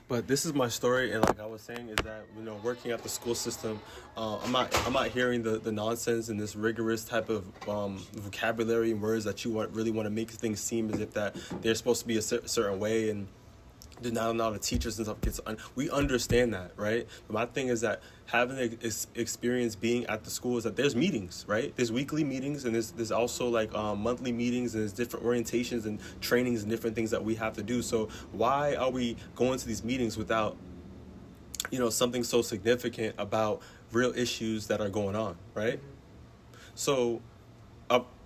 But this is my story, and like I was saying, is that working at the school system, I'm not hearing the nonsense and this rigorous type of vocabulary and words that you really want to make things seem as if that they're supposed to be a certain way, and there's not a lot of teachers and stuff. We understand that, right? But my thing is that having the experience being at the school is that there's meetings, right? There's weekly meetings, and there's also like monthly meetings, and there's different orientations and trainings and different things that we have to do. So why are we going to these meetings without something so significant about real issues that are going on, right? So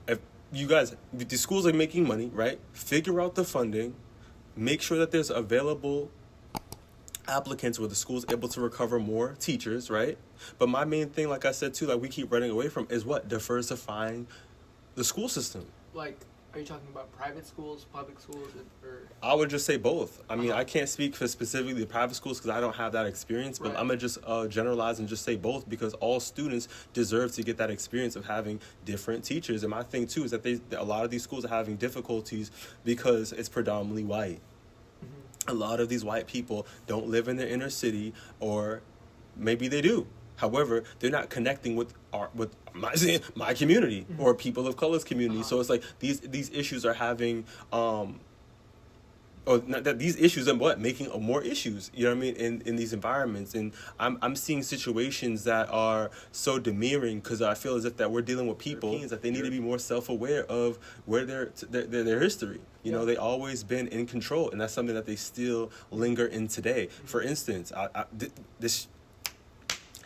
if you guys, the schools are making money, right? Figure out the funding. Make sure that there's available applicants where the school's able to recover more teachers, right? But my main thing, like I said too, like we keep running away from, is what? Diversifying the school system. Like, are you talking about private schools, public schools, or? I would just say both. I mean, I can't speak for specifically the private schools because I don't have that experience, but right. I'm going to just generalize and just say both, because all students deserve to get that experience of having different teachers. And my thing too is that a lot of these schools are having difficulties because it's predominantly white. A lot of these white people don't live in the inner city, or maybe they do. However, they're not connecting with my community or people of color's community. So it's like these issues are having or not that these issues and making more issues, you know what I mean, in these environments. And I'm seeing situations that are so demeaning, because I feel as if that we're dealing with people that they need to be more self-aware of where their history. They always been in control, and that's something that they still linger in today. For instance, this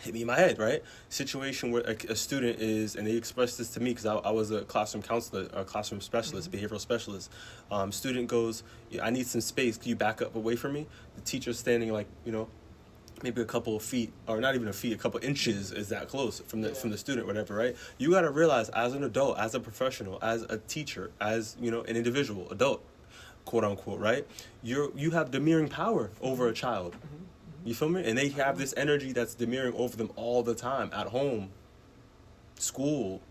hit me in my head, right? Situation where a student is, and they expressed this to me because I was a classroom counselor, a classroom specialist, behavioral specialist. Student goes, I need some space. Can you back up away from me? The teacher's standing like, maybe a couple of feet, or not even a feet, a couple of inches is that close from the student, whatever, right? You got to realize, as an adult, as a professional, as a teacher, as, an individual, adult, quote unquote, right? You have demeaning power over a child. You feel me? And they have this energy that's demeaning over them all the time, at home, school,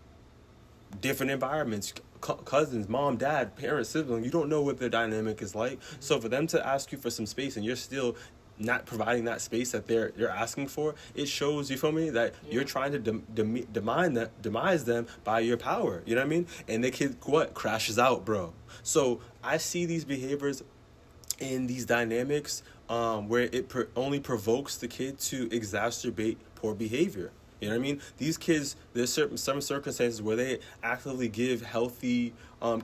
different environments, cousins, mom, dad, parents, siblings. You don't know what their dynamic is like. So for them to ask you for some space and you're still not providing that space that they're asking for, it shows, you feel me, that you're trying to demise them by your power. You know what I mean? And the kid, crashes out, bro. So I see these behaviors in these dynamics where it only provokes the kid to exacerbate poor behavior. You know what I mean? These kids, there's some circumstances where they actively give healthy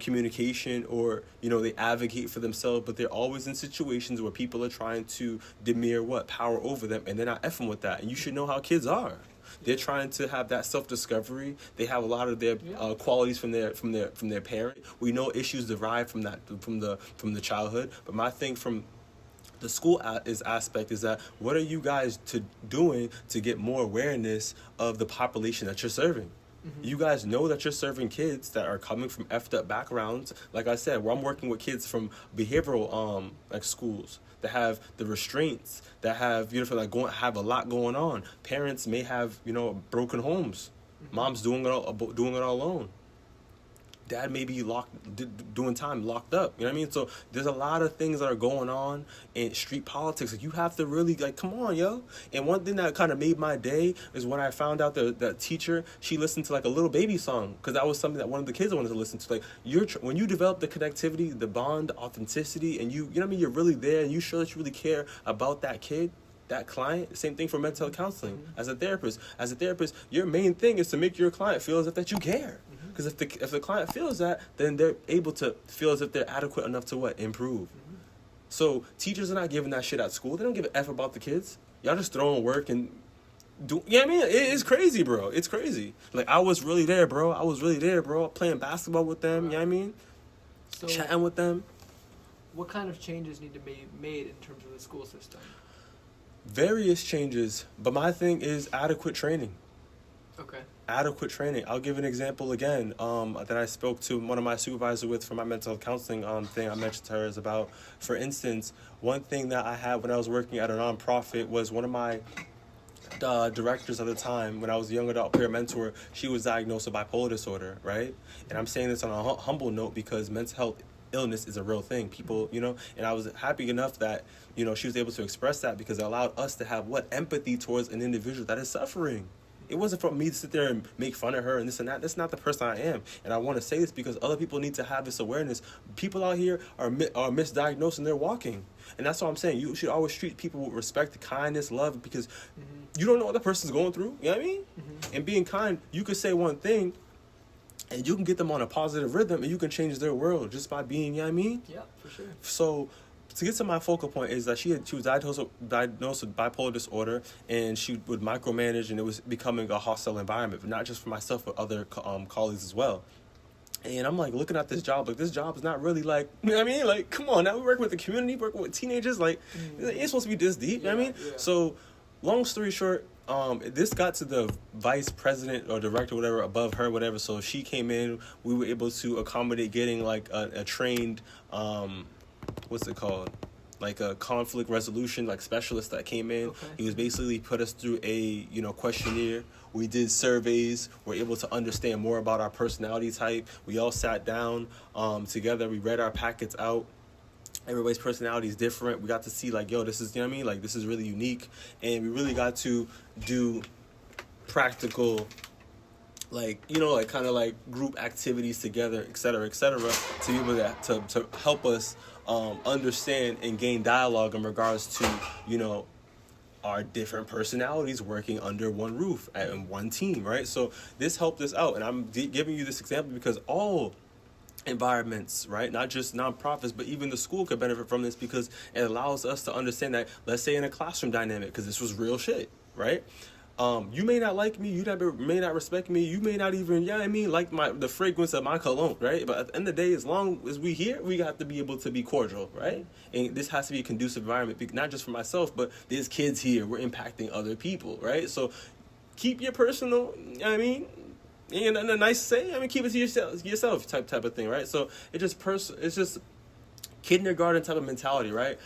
communication, or, they advocate for themselves, but they're always in situations where people are trying to demean power over them, and they're not effing with that. And you should know how kids are. They're trying to have that self-discovery. They have a lot of their qualities from their parent. We know issues derive from that, from the childhood. But my thing from the school aspect is that, what are you guys doing to get more awareness of the population that you're serving? You guys know that you're serving kids that are coming from effed up backgrounds. Like I said, where I'm working with kids from behavioral schools that have the restraints, that have have a lot going on. Parents may have broken homes. Mom's doing it all alone. Dad may be doing time locked up. You know what I mean? So there's a lot of things that are going on in street politics. Like, you have to really, come on, yo. And one thing that kind of made my day is when I found out that teacher, she listened to a Little Baby song, because that was something that one of the kids wanted to listen to. When you develop the connectivity, the bond, authenticity, and you know what I mean, you're really there, and you show that you really care about that kid, that client. Same thing for mental health counseling. As a therapist, your main thing is to make your client feel as if that you care. Because if the client feels that, then they're able to feel as if they're adequate enough to improve. So teachers are not giving that shit at school. They don't give an F about the kids. Y'all just throwing work and do. Yeah, I mean, it's crazy, bro. It's crazy. I was really there, bro. Playing basketball with them. You know what I mean? So, chatting with them. What kind of changes need to be made in terms of the school system? Various changes, but my thing is adequate training. Okay. Adequate training. I'll give an example again that I spoke to one of my supervisors with for my mental health counseling thing I mentioned to her is about, for instance, one thing that I had when I was working at a nonprofit was one of my directors at the time, when I was a young adult peer mentor, she was diagnosed with bipolar disorder, right? And I'm saying this on a humble note because mental health illness is a real thing. People, and I was happy enough that, she was able to express that because it allowed us to have empathy towards an individual that is suffering. It wasn't for me to sit there and make fun of her and this and that. That's not the person I am. And I want to say this because other people need to have this awareness. People out here are misdiagnosed and they're walking. And that's what I'm saying. You should always treat people with respect, kindness, love, because you don't know what the person's going through. You know what I mean? And being kind, you could say one thing and you can get them on a positive rhythm and you can change their world just by being, you know what I mean? Yeah, for sure. So to get to my focal point is that she was diagnosed with bipolar disorder, and she would micromanage, and it was becoming a hostile environment, but not just for myself, but other colleagues as well. And I'm like looking at this job, like this job is not really like, you know what I mean? Like, come on, now we work with the community, working with teenagers, like it ain't supposed to be this deep, you know what I mean? Yeah. So long story short, this got to the vice president or director, whatever, above her, whatever. So she came in, we were able to accommodate getting like a trained, what's it called? Like a conflict resolution, like specialist that came in. Okay. He was basically put us through a, questionnaire. We did surveys. We're able to understand more about our personality type. We all sat down together. We read our packets out. Everybody's personality is different. We got to see like, this is, you know what I mean? Like, this is really unique. And we really got to do practical, like, like kind of like group activities together, et cetera, to be able to help us understand and gain dialogue in regards to, our different personalities working under one roof and one team, right? So this helped us out. And I'm giving you this example because all environments, right, not just nonprofits, but even the school could benefit from this because it allows us to understand that, let's say in a classroom dynamic, because this was real shit, right? You may not like me, may not respect me, you may not even, like the fragrance of my cologne, right? But at the end of the day, as long as we here, we have to be able to be cordial, right? And this has to be a conducive environment, not just for myself, but there's kids here, we're impacting other people, right? So keep your personal, and a nice say, keep it to yourself type of thing, right? So it's just kindergarten type of mentality, right?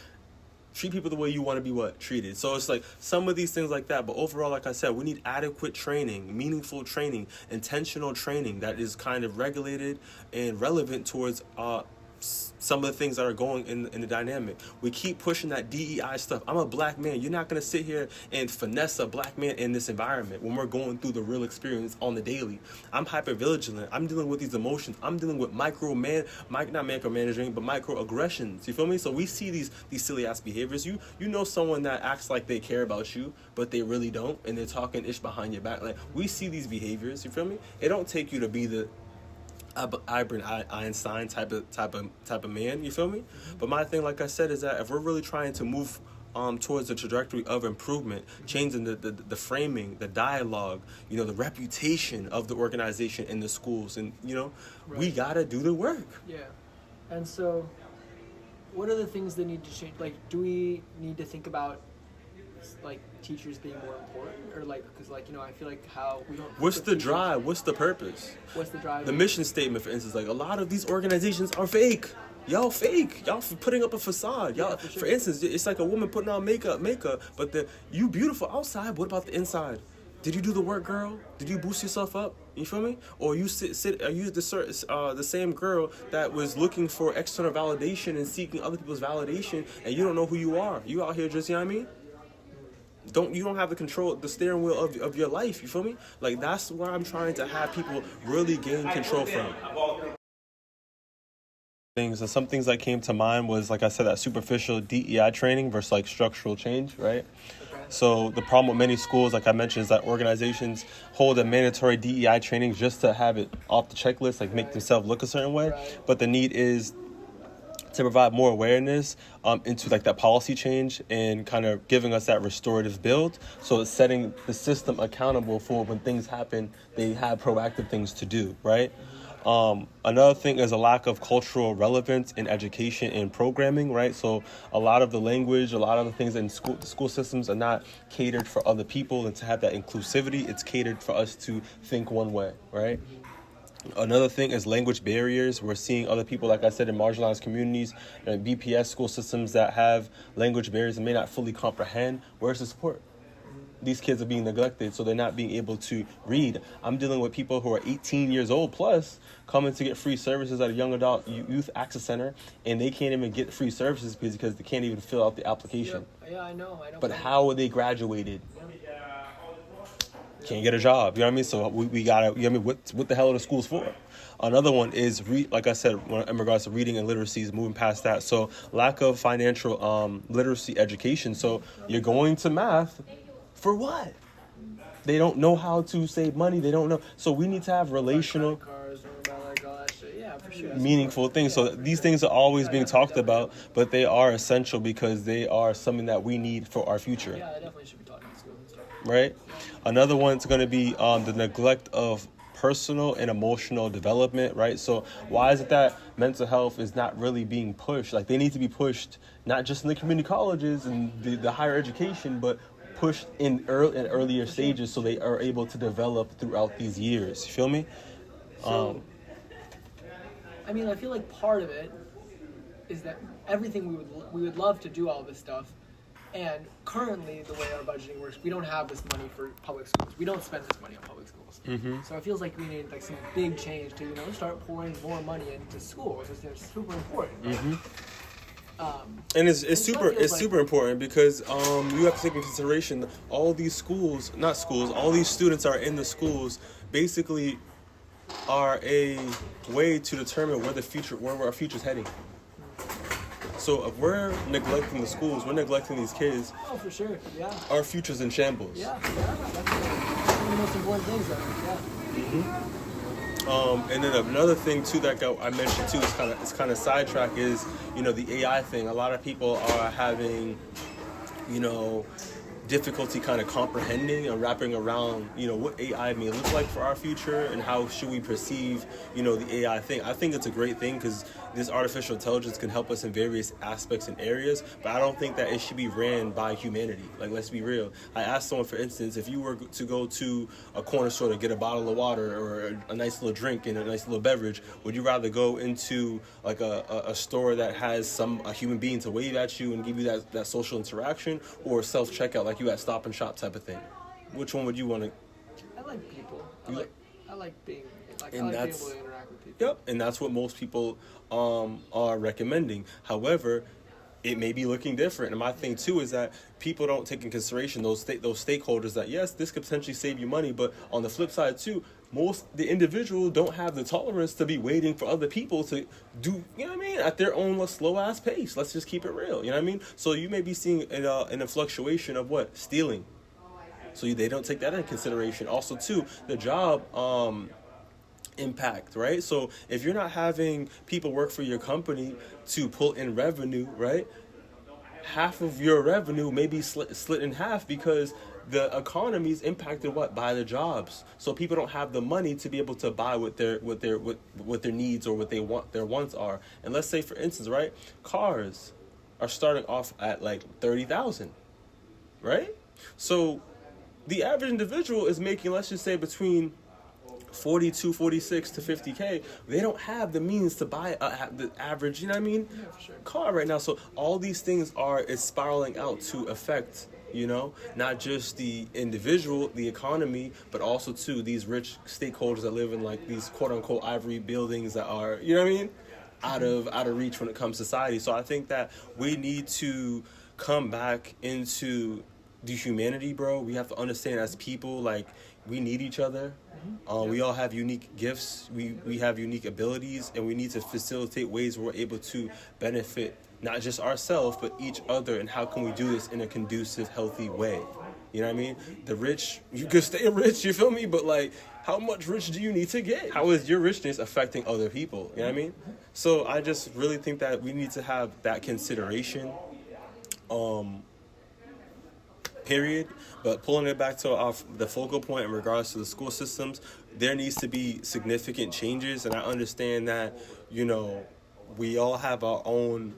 Treat people the way you want to be treated. So it's like some of these things like that. But overall, like I said, we need adequate training, meaningful training, intentional training that is kind of regulated and relevant towards some of the things that are going in the dynamic. We keep pushing that DEI stuff. I'm a black man. You're not going to sit here and finesse a black man in this environment when we're going through the real experience on the daily. I'm hypervigilant. I'm dealing with these emotions. I'm dealing with not micromanaging, but microaggressions. You feel me? So we see these silly ass behaviors. You know someone that acts like they care about you, but they really don't, and they're talking ish behind your back. Like, we see these behaviors. You feel me? It don't take you to be the Albert Einstein type of man, you feel me? But my thing, like I said, is that if we're really trying to move towards the trajectory of improvement, changing the framing, the dialogue, the reputation of the organization in the schools, and we gotta do the work. Yeah. And so what are the things that need to change? Like, do we need to think about like teachers being more important, or like, because like I feel like how we don't. What's the drive? What's the purpose? What's the drive? The mission statement, for instance, like a lot of these organizations are fake. Y'all fake. Y'all putting up a facade. Y'all, for instance, it's like a woman putting on makeup, but you beautiful outside. What about the inside? Did you do the work, girl? Did you boost yourself up? You feel me? Or you are you the same girl that was looking for external validation and seeking other people's validation, and you don't know who you are? You out here just, you know what I mean? You don't have the steering wheel of your life, you feel me? Like, that's where I'm trying to have people really gain control from. Some things that came to mind was, like I said, that superficial DEI training versus like structural change, right? So the problem with many schools, like I mentioned, is that organizations hold a mandatory DEI training just to have it off the checklist, like make themselves look a certain way. But the need is to provide more awareness into like that policy change and kind of giving us that restorative build. So it's setting the system accountable for when things happen, they have proactive things to do, right? Another thing is a lack of cultural relevance in education and programming, right? So a lot of the language, a lot of the things in the school systems are not catered for other people, and to have that inclusivity, it's catered for us to think one way, right? Another thing is language barriers. We're seeing other people, like I said, in marginalized communities and BPS school systems that have language barriers and may not fully comprehend. Where's the support? these kids are being neglected, so they're not being able to read. I'm dealing with people who are 18 years old plus coming to get free services at a young adult youth access center, and they can't even get free services because they can't even fill out the application. Yeah, I know. But how are they graduated? Can't get a job, you know what I mean? So we gotta, you know what I mean? What the hell are the schools for? Another one is, like I said, in regards to reading and literacy, is moving past that. So lack of financial literacy education. So you're going to math for what? They don't know how to save money. They don't know. So we need to have relational, meaningful things. So these things are always being talked about, but they are essential because they are something that we need for our future. Yeah, I definitely should be taught in school and stuff. Right? Another one's going to be the neglect of personal and emotional development, right? So why is it that mental health is not really being pushed? Like, they need to be pushed not just in the community colleges and the higher education, but pushed in earlier stages so they are able to develop throughout these years. You feel me? So, I mean, I feel like part of it is that everything we would love to do all this stuff, and currently the way our budgeting works, we don't have this money for public schools. We don't spend this money on public schools. Mm-hmm. So it feels like we need like some big change to start pouring more money into schools. It's super important. Right? Mm-hmm. And it's super important because you have to take into consideration all these all these students are in the schools basically are a way to determine where our future's heading. So if we're neglecting the schools, we're neglecting these kids. Oh, for sure, yeah. Our future's in shambles. Yeah. That's one of the most important things, though. Yeah. And then another thing too that I mentioned too is kind of sidetrack is the AI thing. A lot of people are having difficulty kind of comprehending and wrapping around what AI may look like for our future and how should we perceive the AI thing. I think it's a great thing because this artificial intelligence can help us in various aspects and areas, but I don't think that it should be ran by humanity. Like, let's be real. I asked someone, for instance, if you were to go to a corner store to get a bottle of water or a nice little drink and a nice little beverage, would you rather go into like a store that has a human being to wave at you and give you that social interaction, or self-checkout like you at Stop and Shop type of thing? Which one would you want to? I like people. I like being able to interact with people. Yep, and that's what most people are recommending. However, it may be looking different. And my thing too is that people don't take in consideration those stakeholders that yes, this could potentially save you money, but on the flip side too, the individual don't have the tolerance to be waiting for other people to do, at their own slow ass pace. Let's just keep it real, you know what I mean? So you may be seeing a fluctuation of what? Stealing. So they don't take that into consideration. Also too, the job impact, right? So if you're not having people work for your company to pull in revenue, right? Half of your revenue may be slit in half because the economy is impacted by the jobs. So people don't have the money to be able to buy what their needs or what they want, their wants are. And let's say, for instance, right, cars are starting off at like 30,000, right? So the average individual is making, let's just say, between 46 to 50K. They don't have the means to buy the average, Yeah, for sure. car right now. So all these things is spiraling out to affect, not just the individual, the economy, but also too these rich stakeholders that live in like these quote unquote ivory buildings that are, out of reach when it comes to society. So I think that we need to come back into the humanity, bro. We have to understand as people, like, we need each other. We all have unique gifts. We have unique abilities, and we need to facilitate ways where we're able to benefit not just ourselves, but each other. And how can we do this in a conducive, healthy way? You know what I mean? The rich, you can stay rich, you feel me? But like, how much rich do you need to get? How is your richness affecting other people? You know what I mean? So I just really think that we need to have that consideration. Period. But pulling it back to the focal point in regards to the school systems, there needs to be significant changes. And I understand that, we all have our own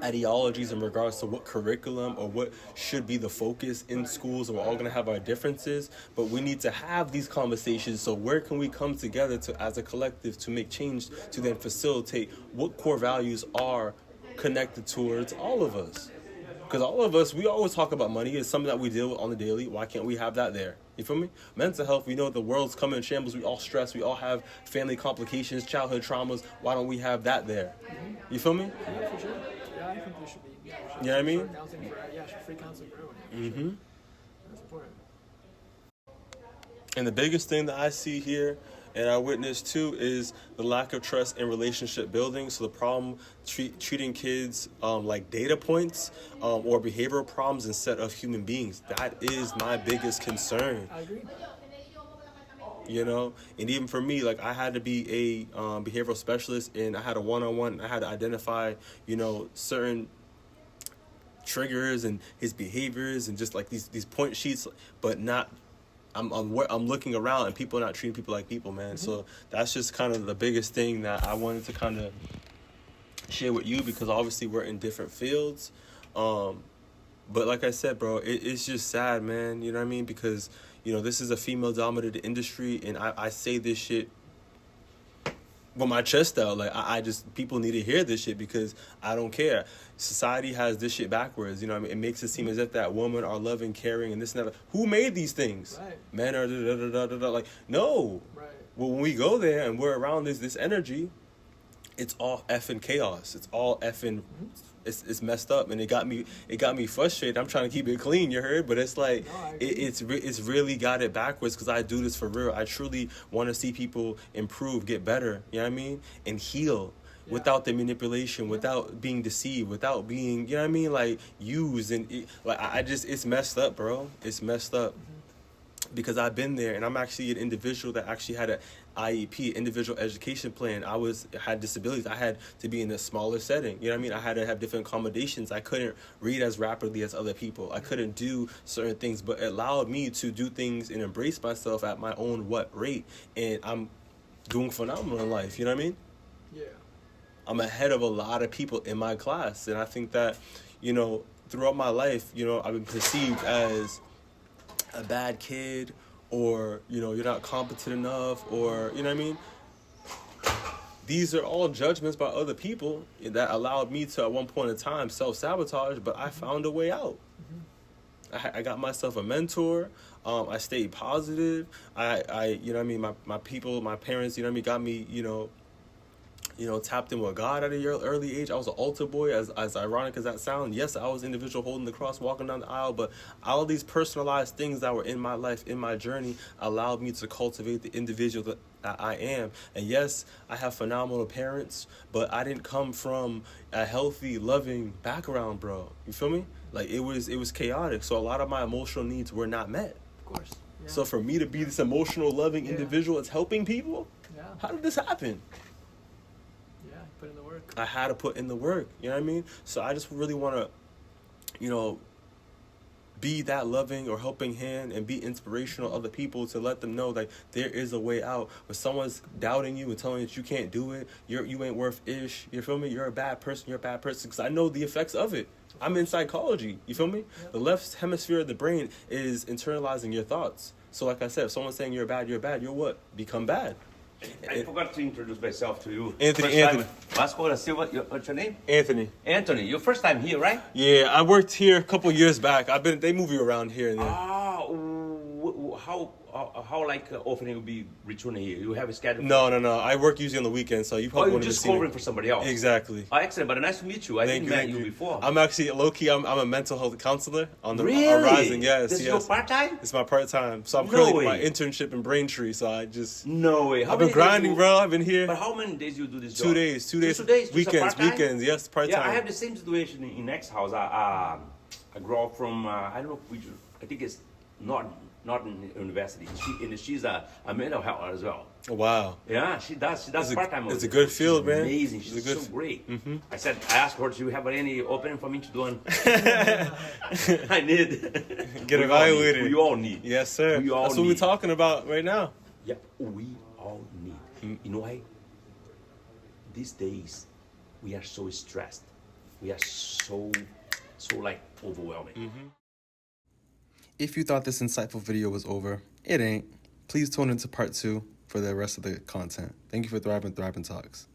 ideologies in regards to what curriculum or what should be the focus in schools, and we're all going to have our differences, but we need to have these conversations. So where can we come together as a collective to make change to then facilitate what core values are connected towards all of us? Because all of us, we always talk about money. It's something that we deal with on the daily. Why can't we have that there? You feel me? Mental health, we know the world's coming in shambles. We all stress. We all have family complications, childhood traumas. Why don't we have that there? You feel me? Yeah, for sure. Yeah, I think there should be. Yeah, you know what I mean? Free counseling for everyone. Mm-hmm. That's important. And the biggest thing that I see here and I witness too is the lack of trust in relationship building. So the problem treating kids like data points or behavioral problems instead of human beings. That is my biggest concern. I agree. You know, and even for me, like I had to be a behavioral specialist, and I had a one-on-one. I had to identify, you know, certain triggers and his behaviors and just like these point sheets, but not. I'm looking around and people are not treating people like people, man. Mm-hmm. So that's just kind of the biggest thing that I wanted to kind of share with you, because obviously we're in different fields. But like I said, bro, it's just sad, man. You know what I mean? Because, you know, this is a female-dominated industry, and I say this shit with my chest out. Like, I just, people need to hear this shit because I don't care. Society has this shit backwards, you know what I mean? It makes it seem as if that women are loving, caring, and this and that. Who made these things? Right. Men are da-da-da-da-da-da. Like, no. Right. Well, when we go there and we're around this energy, it's all effing chaos. It's all effing... It's messed up, and it got me frustrated. I'm trying to keep it clean, you heard, but it's like it's really got it backwards, because I do this for real. I truly want to see people improve, get better, you know what I mean, and heal without the manipulation, without being deceived, without being, you know what I mean, like used, and it's messed up, bro. It's messed up. Because I've been there, and I'm actually an individual that actually had a IEP, individual education plan. I had disabilities. I had to be in a smaller setting. You know what I mean? I had to have different accommodations. I couldn't read as rapidly as other people. I couldn't do certain things, but it allowed me to do things and embrace myself at my own rate. And I'm doing phenomenal in life. You know what I mean? Yeah. I'm ahead of a lot of people in my class. And I think that, you know, throughout my life, you know, I've been perceived as a bad kid, or, you know, you're not competent enough, or, you know what I mean? These are all judgments by other people that allowed me to, at one point in time, self-sabotage, but I found a way out. I got myself a mentor. I stayed positive. I you know what I mean? My people, my parents, you know what I mean, got me, you know, tapped in with God at an early age. I was an altar boy, as ironic as that sounds. Yes, I was an individual holding the cross, walking down the aisle, but all these personalized things that were in my life, in my journey, allowed me to cultivate the individual that I am. And yes, I have phenomenal parents, but I didn't come from a healthy, loving background, bro. You feel me? Like, it was chaotic, so a lot of my emotional needs were not met. Of course. Yeah. So for me to be this emotional, loving individual that's helping people, how did this happen? Put in the work. I had to put in the work, you know what I mean? So I just really want to, you know, be that loving or helping hand and be inspirational to other people, to let them know that there is a way out. When someone's doubting you and telling you that you can't do it, you ain't worth ish, you feel me? You're a bad person, because I know the effects of it. I'm in psychology, you feel me? Yep. The left hemisphere of the brain is internalizing your thoughts. So like I said, if someone's saying you're bad, you're what? Become bad. I forgot to introduce myself to you. Anthony. Vasco da Silva, what's your name? Anthony, your first time here, right? Yeah, I worked here a couple years back. They move you around here and there. How often you will be returning here? You have a schedule? No. I work usually on the weekends, so you probably you're just covering for somebody else. Exactly. Oh, excellent. But nice to meet you. I didn't met you before. I'm actually low-key. I'm a mental health counselor on the really? Rising. Yes, This is your part-time? It's my part-time. So I'm currently my internship in Braintree. So I just I've been grinding, bro. I've been here. But how many days you do this job? 2 days. 2 days. 2 days. Weekends. Yes, part-time. Yeah, I have the same situation in next house. I grew up from I don't know which. I think it's not in university. She's a mental health as well. Wow. Yeah, she does part-time. It's a good field, man. Amazing. She's so great. Mm-hmm. I asked her, do you have any opening for me to do? I need. Get evaluated. We all need. Yes, sir. That's what we're talking about right now. Yeah, we all need. You know why? These days, we are so stressed. We are so like overwhelming. Mm-hmm. If you thought this insightful video was over, it ain't. Please tune into part 2 for the rest of the content. Thank you for Thriving Talks.